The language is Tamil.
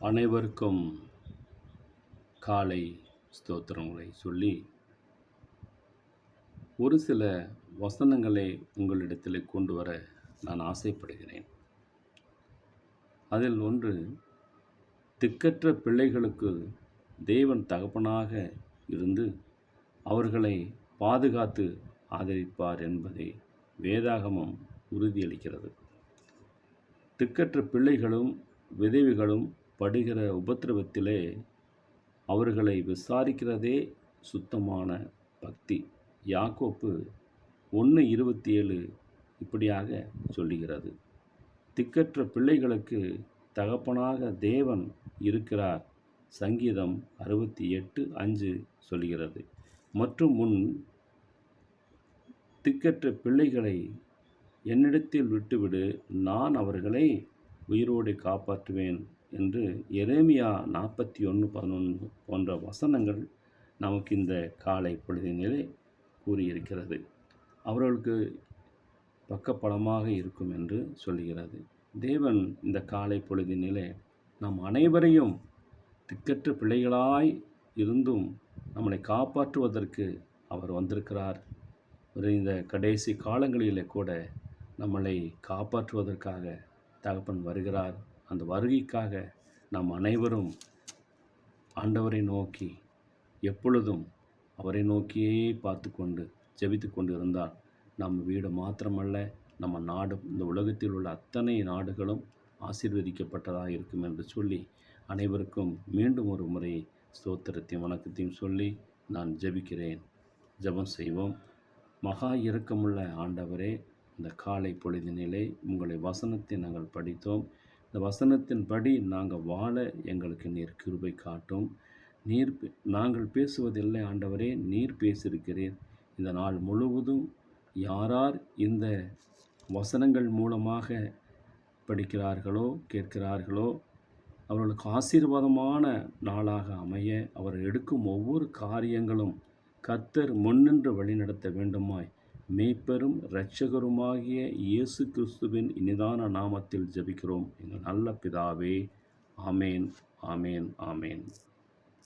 அனைவருக்கும் காலை ஸ்தோத்திரங்களை சொல்லி ஒரு சில வசனங்களை உங்களிடத்தில் கொண்டு வர நான் ஆசைப்படுகிறேன். அதில் ஒன்று, திக்கற்ற பிள்ளைகளுக்கு தேவன் தகப்பனாக இருந்து அவர்களை பாதுகாத்து ஆதரிப்பார் என்பதை வேதாகமம் உறுதியளிக்கிறது. திக்கற்ற பிள்ளைகளும் விதவைகளும் படுகிற உபத்திரவத்திலே அவர்களை விசாரிக்கிறதே சுத்தமான பக்தி. யாக்கோப்பு 1:27 இப்படியாக சொல்லுகிறது. திக்கற்ற பிள்ளைகளுக்கு தகப்பனாக தேவன் இருக்கிறார். சங்கீதம் 68:5 சொல்கிறது. மற்றும் உன் திக்கற்ற பிள்ளைகளை என்னிடத்தில் விட்டுவிடு, நான் அவர்களை உயிரோடு காப்பாற்றுவேன் என்று எரேமியா 41:11 போன்ற வசனங்கள் நமக்கு இந்த காலை பொழுதினிலே கூறியிருக்கிறது. அவர்களுக்கு பக்கபலமாக இருக்கும் என்று சொல்கிறது. தேவன் இந்த காலை பொழுதினிலே நாம் அனைவரையும் திக்கற்ற பிள்ளைகளாய் இருந்தும் நம்மளை காப்பாற்றுவதற்கு அவர் வந்திருக்கிறார். இந்த கடைசி காலங்களிலே கூட நம்மளை காப்பாற்றுவதற்காக தகப்பன் வருகிறார். அந்த வருகைக்காக நாம் அனைவரும் ஆண்டவரை நோக்கி எப்பொழுதும் அவரை நோக்கியே பார்த்து கொண்டு ஜெபித்து கொண்டு இருந்தால் நம்ம வீடு மாத்திரமல்ல, நம்ம நாடு, இந்த உலகத்தில் உள்ள அத்தனை நாடுகளும் ஆசீர்வதிக்கப்பட்டதாக இருக்கும் என்று சொல்லி அனைவருக்கும் மீண்டும் ஒரு முறை ஸ்தோத்திரத்தையும் வணக்கத்தையும் சொல்லி நான் ஜெபிக்கிறேன். ஜெபம் செய்வோம். மகா இரக்கமுள்ள ஆண்டவரே, இந்த காலை பொழுதினிலே உங்களை வசனத்தை நாங்கள் படித்தோம். இந்த வசனத்தின்படி நாங்கள் வாழ எங்களுக்கு நீர் கிருபை காட்டும். நாங்கள் பேசுவதில்லை ஆண்டவரே, நீர் பேசியிருக்கிறீர். இந்த நாள் முழுவதும் யார் இந்த வசனங்கள் மூலமாக படிக்கிறார்களோ கேட்கிறார்களோ அவர்களுக்கு ஆசீர்வாதமான நாளாக அமைய அவர் எடுக்கும் ஒவ்வொரு காரியங்களும் கர்த்தர் முன்னின்று வழிநடத்த வேண்டுமாய் மேய்ப்பெரும் இரட்சகருமாகிய இயேசு கிறிஸ்துவின் இனிதான நாமத்தில் ஜெபிக்கிறோம் எங்கள் நல்ல பிதாவே. ஆமேன், ஆமேன், ஆமேன்.